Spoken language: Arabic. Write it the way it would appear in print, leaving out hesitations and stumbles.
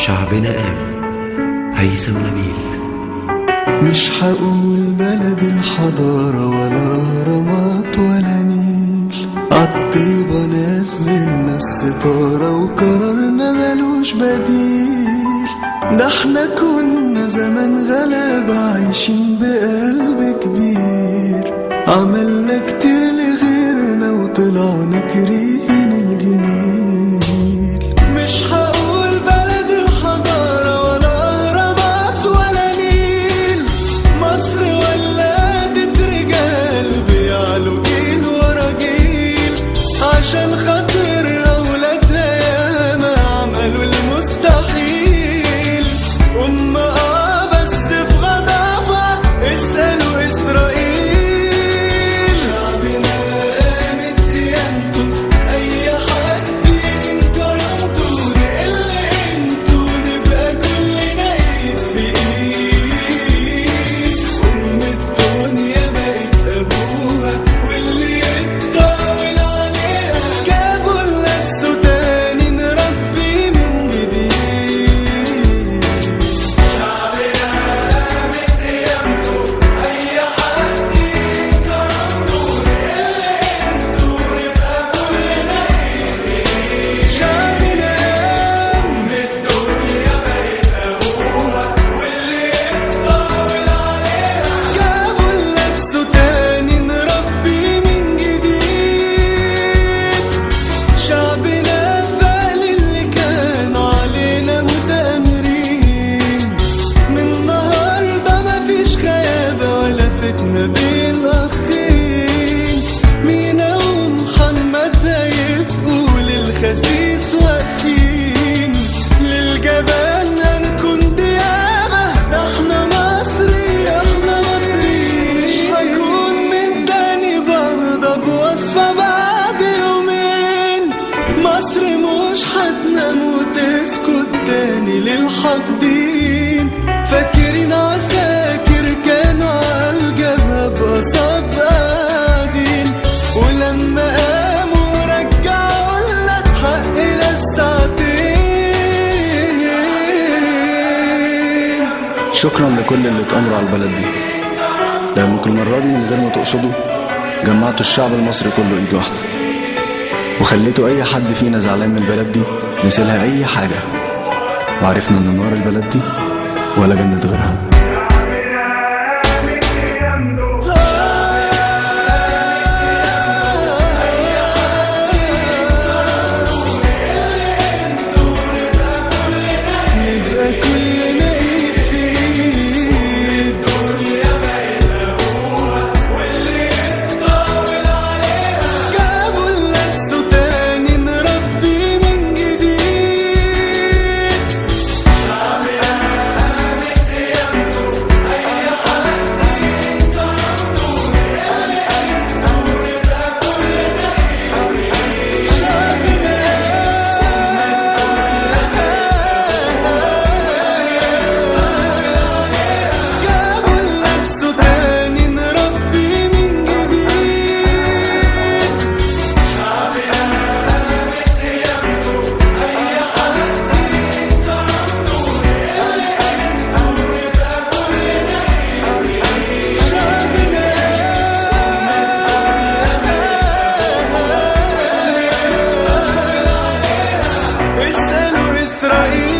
شعبنا قام. هيثم نبيل. مش هقول بلد الحضارة ولا رمات ولا نيل، عالطيبة نزلنا الستارة وقرارنا ملوش بديل. ده احنا كنا زمان غلابة عايشين بقلب كبير، عملنا كتير لغيرنا وطلعنا كريهين الجميل. مش هقول بلد الحضارة ولا أهرامات ولا نيل، مصر ولدت رجال بيعلوا جيل ورا جيل، عشان خاطر أولادها ياما عملوا المستحيل. بس في غضبها اسألوا إسرائيل. شعبنا قامت قيامته، أي حد كرامته، نقل قيمته، نبقى كلنا إيد في إيد. الدنيا بقت أبوها، واللي يتطاول عليها جابوا لنفسه تاني نربي من جديد. بين أخين مينا ومحمد هيبقوا للخسيس واقفين، للجبان هنكون ديابة. ده احنا مصري، احنا مصريين. مش هيكون من تاني برضه بوصفة بعد يومين. مصر مش هتنام وتسكت تاني للحاقدين. فاكرين عساكر كانوا عالجبهة بقصاد قاعدين، ولما قاموا رجعوا لنا حقنا الساعتين. شكرا لكل اللي اتأمروا على البلد دي، لأنكم المرة دي من غير ما تقصدوا جمعتوا الشعب المصري كله ايد واحدة، وخليتوا اي حد فينا زعلان من البلد دي نسيلها اي حاجة، وعرفنا ان نار البلد دي ولا جنة غيرها. اسألوا إسرائيل.